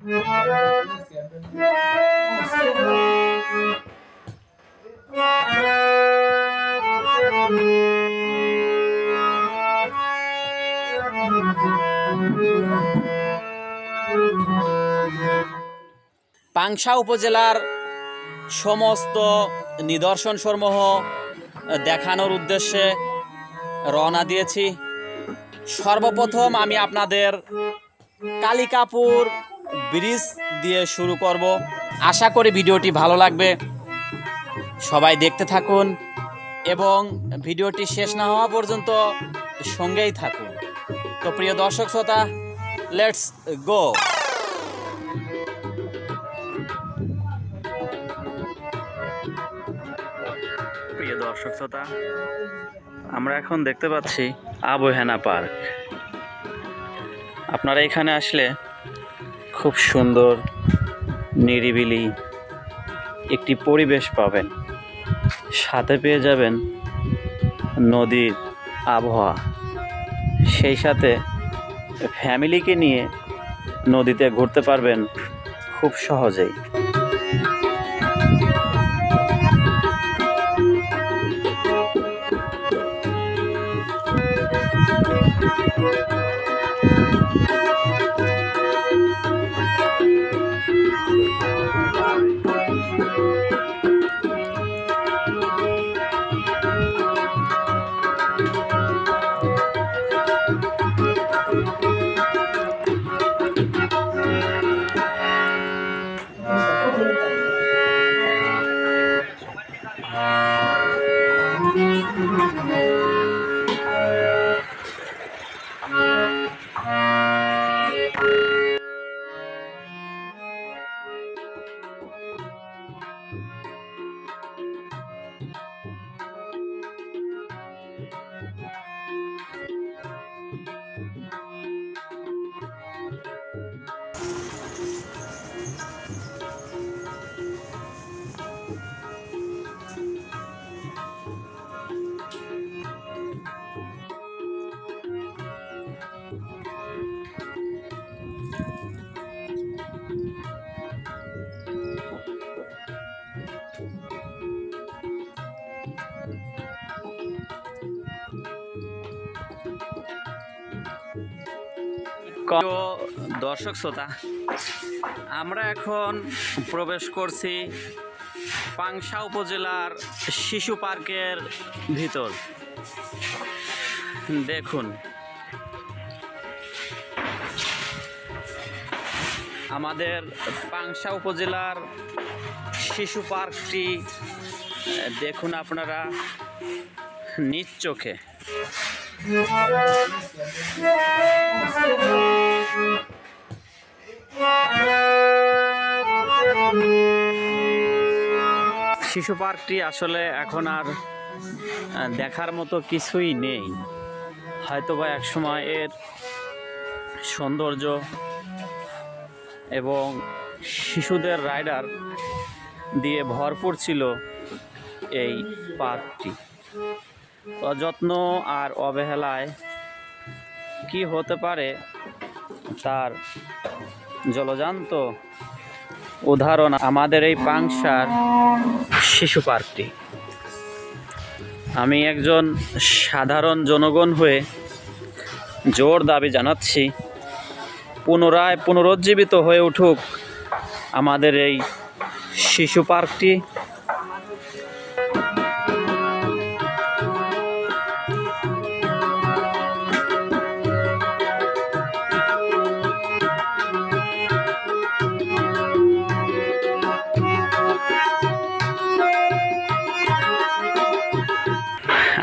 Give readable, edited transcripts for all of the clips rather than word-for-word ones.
পাংশা উপজেলার সমস্ত নিদর্শন সমূহ দেখানোর উদ্দেশ্যে রওনা দিয়েছি। সর্বপ্রথম আমি আপনাদের কালিকাপুর ব্রিজ দিয়ে শুরু করব। আশা করি ভিডিওটি ভালো লাগবে, সবাই দেখতে থাকুন এবং ভিডিওটি শেষ না হওয়া পর্যন্ত সঙ্গেই থাকুন। তো প্রিয় দর্শক শ্রোতা, লেটস গো। প্রিয় দর্শক শ্রোতা, আমরা এখন দেখতে পাচ্ছি আবহেনা পার্ক। আপনারা এখানে আসলে খুব সুন্দর নিরিবিলি একটি পরিবেশ পাবেন, সাথে পেয়ে যাবেন নদীর আবহাওয়া, সেই সাথে ফ্যামিলিকে নিয়ে নদীতে ঘুরতে পারবেন খুব সহজেই। দর্শক শ্রোতা, আমরা এখন প্রবেশ করছি পাংশা উপজেলার শিশু পার্কের ভিতর। দেখুন, আমাদের পাংশা উপজেলার শিশু পার্কটি দেখুন আপনারা নিজ চোখে। শিশু পার্কটি আসলে এখন আর দেখার মতো কিছুই নেই, হয়তোবা একসময় এর সৌন্দর্য এবং শিশুদের রাইডার দিয়ে ভরপুর ছিল এই পার্কটি। অযত্ন আর অবহেলায় কি হতে পারে তার জলজান্ত উদাহরণ আমাদের এই পাংশার শিশু পার্কটি। আমি একজন সাধারণ জনগণ হয়ে জোর দাবি জানাচ্ছি, পুনরায় পুনরুজ্জীবিত হয়ে উঠুক আমাদের এই শিশু পার্কটি।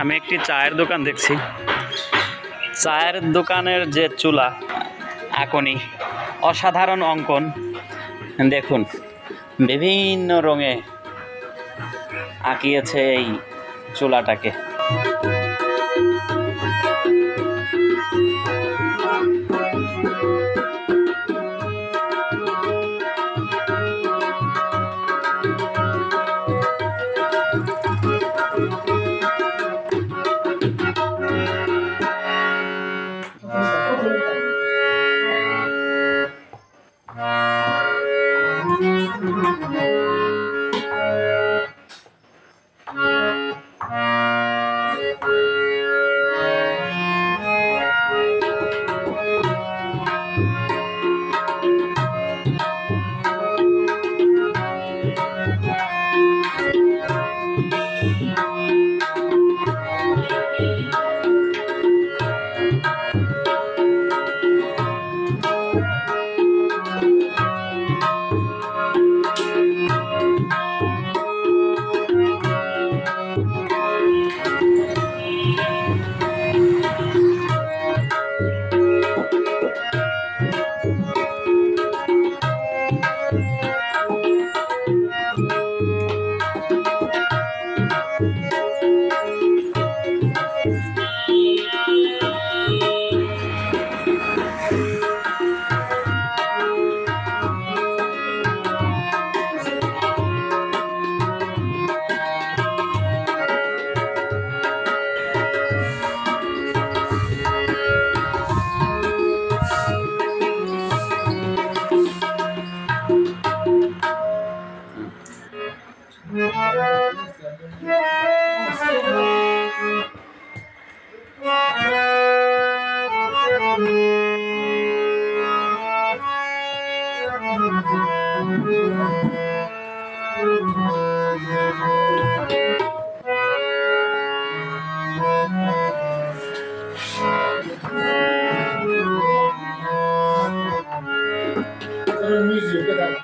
আমি একটি চায়ের দোকান দেখছি। চায়ের দোকানের যে চুলা আঁকনি, অসাধারণ অঙ্কন। দেখুন, বিভিন্ন রঙে আঁকিয়েছে এই চুলাটাকে। Music, look at that.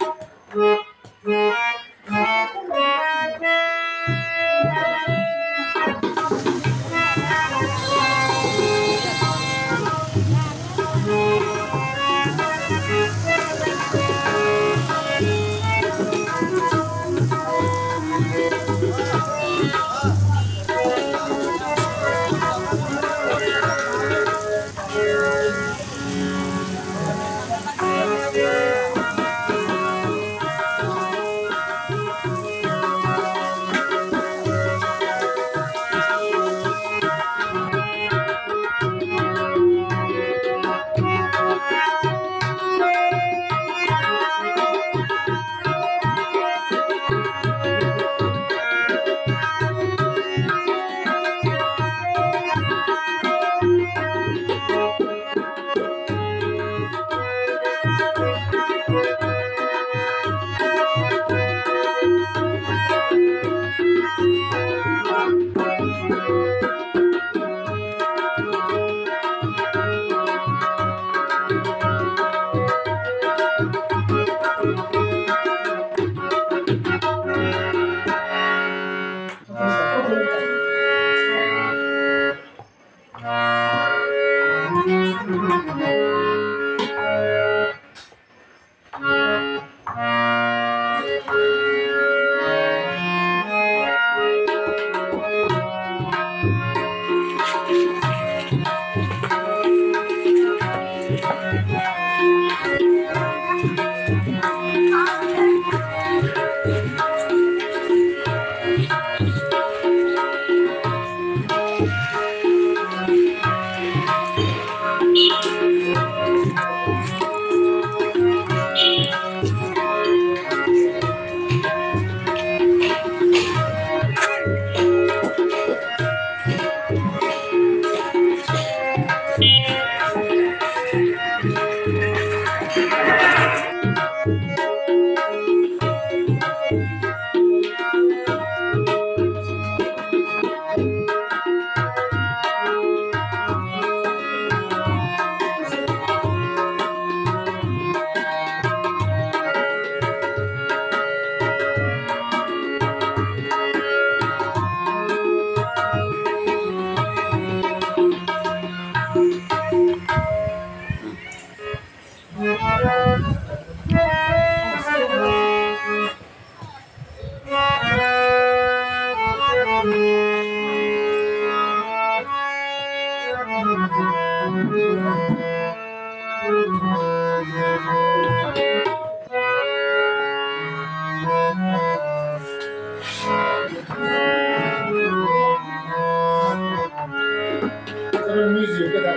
Music, look at that.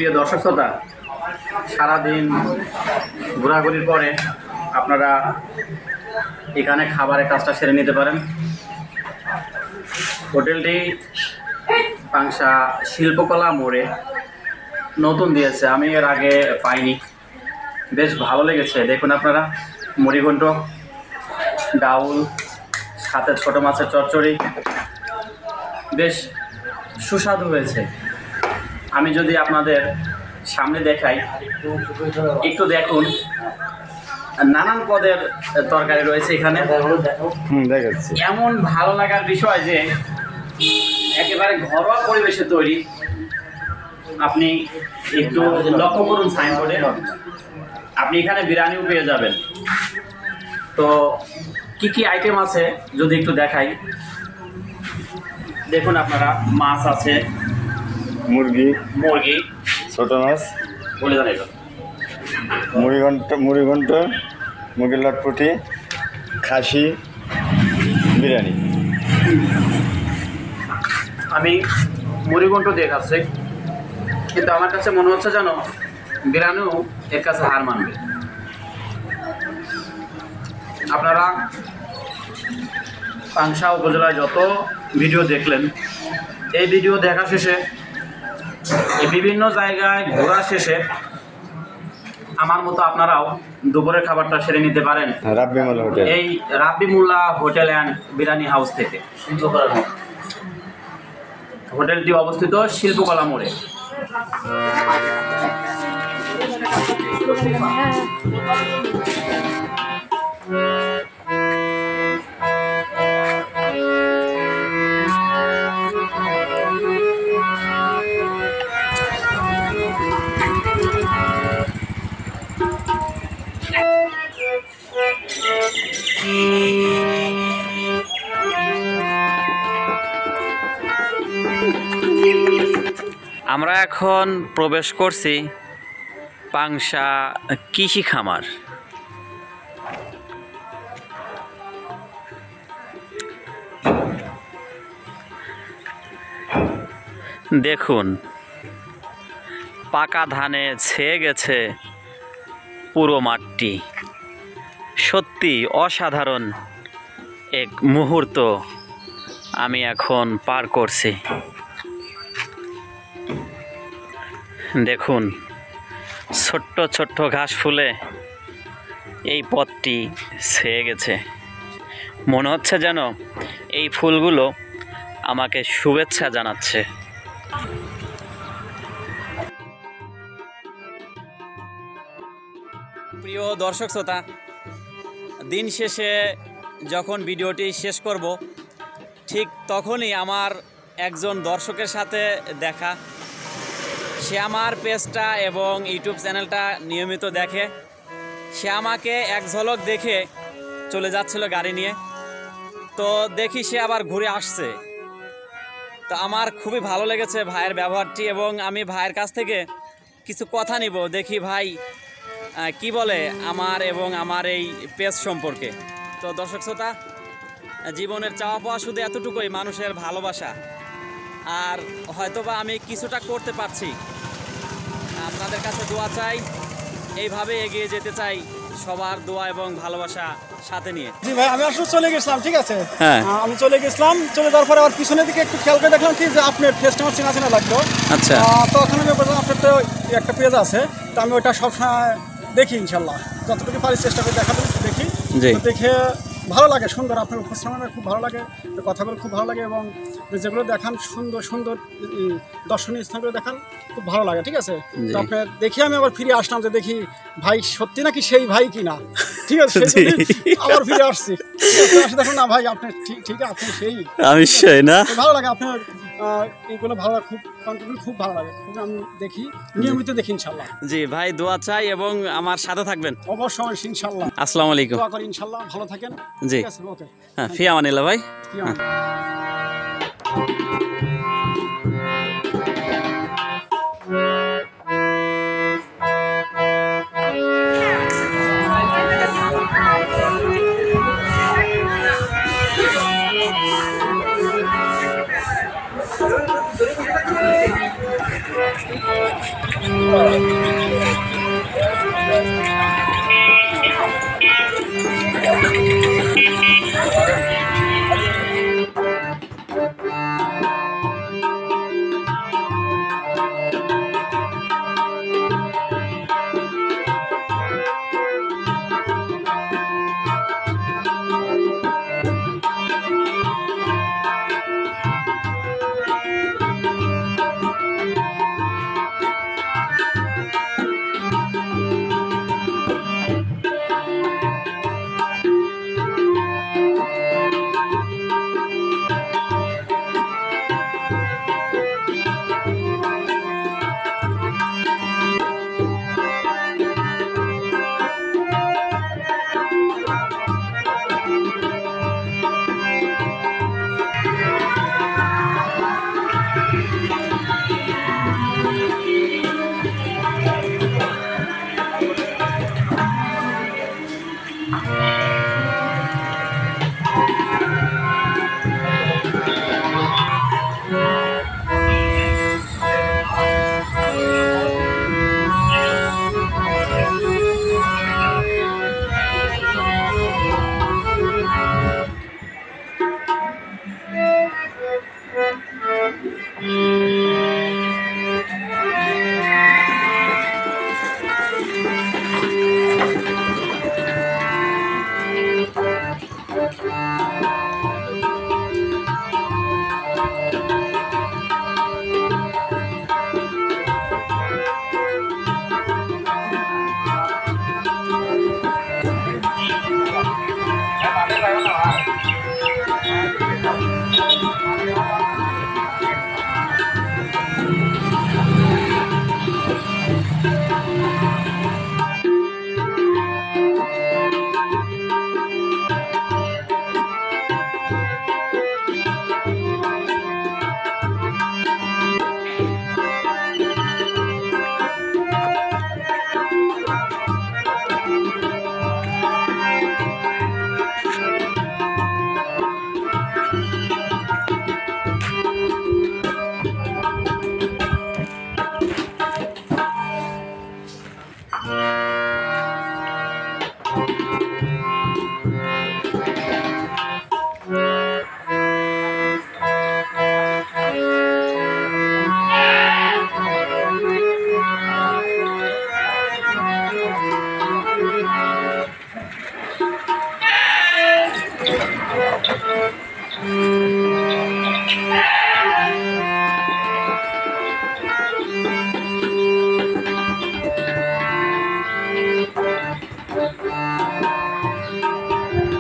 প্রিয় দর্শক শ্রোতা, সারাদিন ঘোরাঘুরির পরে আপনারা এখানে খাবারের কাজটা সেরে নিতে পারেন। হোটেলটি পাংশা শিল্পকলা মোড়ে নতুন দিয়েছে, আমি এর আগে পাইনি, বেশ ভালো লেগেছে। দেখুন আপনারা, মুড়িঘণ্ট, ডাউল, সাথে ছোট মাছের চচ্চড়ি, বেশ সুস্বাদু হয়েছে। আমি যদি আপনাদের সামনে দেখাই, একটু দেখুন, নানান পদের তরকারি রয়েছে এখানে। এমন ভালো লাগার বিষয় যে একেবারে ঘরোয়া পরিবেশে তৈরি। আপনি একটু লক্ষ্য করুন সাইনবোর্ডে, আপনি এখানে বিরিয়ানিও পেয়ে যাবেন। তো কি কি আইটেম আছে যদি একটু দেখাই, দেখুন আপনারা, মাছ আছে, মুরগি, ছোট মাছ, বলে দেন এটা, মুড়িঘণ্ট, মুরগির লটপটি, খাসি, বিরিয়ানি। আমি মুড়িঘণ্ট দেখাচ্ছি, কিন্তু আমার কাছে মনে হচ্ছে যেন বিরিয়ানিও এর কাছে হার মানবে। আপনারা পাংশা উপজেলায় যত ভিডিও দেখলেন, এই ভিডিও দেখা শেষে, এই বিভিন্ন জায়গায় ঘোরা শেষে আমার মতো আপনারাও দুপুরের খাবারটা সেরে নিতে পারেন রাব্বি মোল্লা হোটেল, এই রাব্বি মোল্লা হোটেল অ্যান্ড বিরিয়ানি হাউস থেকে। হোটেলটি অবস্থিত শিল্পকলা মোড়ে। আমরা এখন প্রবেশ করছি পাংশা কৃষি খামার। দেখুন, পাকা ধানে ছেয়ে গেছে পুরো মাঠটি। সত্যি অসাধারণ এক মুহূর্ত আমি এখন পার করছি। দেখুন, ছোট্ট ছোট্ট ঘাস ফুলে এই পথটি ছেয়ে গেছে। মনে হচ্ছে যেন এই ফুলগুলো আমাকে শুভেচ্ছা জানাচ্ছে। প্রিয় দর্শক শ্রোতা, দিন শেষে যখন ভিডিওটি শেষ করব, ঠিক তখনই আমার একজন দর্শকের সাথে দেখা। সে আমার পেজটা এবং ইউটিউব চ্যানেলটা নিয়মিত দেখে। সে আমাকে এক ঝলক দেখে চলে যাচ্ছিল গাড়ি নিয়ে, তো দেখি সে আবার ঘুরে আসছে। তো আমার খুবই ভালো লেগেছে ভাইয়ের ব্যবহারটি, এবং আমি ভাইয়ের কাছ থেকে কিছু কথা নিব, দেখি ভাই কি বলে আমার এবং আমার এই পেজ সম্পর্কে। তো দর্শক শ্রোতা, জীবনের চাওয়া পাওয়া শুধু এতটুকুই, মানুষের ভালোবাসা। আর হয়তোবা আমি কিছুটা করতে পারছি। আপনাদের কাছে দোয়া চাই, এইভাবে এগিয়ে যেতে চাই, সবার দোয়া এবং ভালোবাসা সাথে নিয়ে। জি ভাই, আমি আসলে চলে গেছিলাম, ঠিক আছে। হ্যাঁ, আমি চলে গেছিলাম, চলে যাওয়ার পরে আবার পিছনের দিকে একটু খেয়াল করে দেখলাম কি যে আপনার ফেসটা আমার চেনা চেনা লাগলো। আচ্ছা, তখন আমি বললাম আপনার তো একটা পেজ আছে, তো আমি ওইটা সবসময় দেখি, ইনশাল্লাহ যতটুকু পারি চেষ্টা করে দেখাতে দেখি। দেখে ভালো লাগে, সুন্দর, আপনার উপস্থাপনা খুব ভালো লাগে, কথাগুলো খুব ভালো লাগে, এবং যেগুলো দেখান সুন্দর সুন্দর দর্শনীয় স্থানগুলো দেখান, খুব ভালো লাগে, ঠিক আছে। তো আপনার দেখে আমি আবার ফিরে আসলাম যে দেখি ভাই সত্যি নাকি সেই ভাই কিনা, ঠিক আছে। আবার ফিরে আসছি, দেখুন না ভাই আপনি ঠিক আপনি সেই, আমি সেই না, ভালো লাগে আপনার এইগুলো, ভালো লাগে, খুব কন্টেন্ট খুব ভালো লাগে, খুব আমি দেখি, নিয়মিত দেখি ইনশাল্লাহ। জি ভাই, দোয়া চাই এবং আমার সাথে থাকবেন অবশ্যই ইনশাল্লাহ। আসসালামু আলাইকুম। দোয়া করি ইনশাল্লাহ, ভালো থাকেন। জি, ঠিক আছে, ওকে, হ্যাঁ, ফি আমানিল্লাহ ভাই।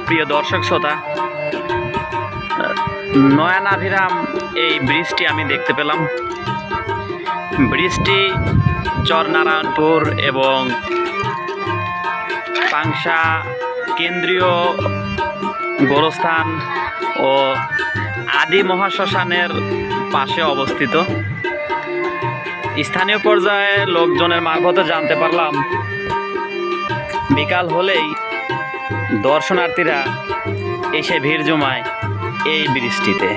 প্রিয় দর্শক শ্রোতা, নয়ানাভিরাম এই ব্রিজটি আমি দেখতে পেলাম। ব্রিজটি চরনারায়ণপুর এবং পাংশা কেন্দ্রীয় গোরস্থান ও আদি মহাশ্মশানের পাশে অবস্থিত। স্থানীয় পর্যায়ে লোকজনের মারফতে জানতে পারলাম বিকাল হলেই দর্শনার্থীরা এসে ভিড় জমায় এই ব্রিজটিতে।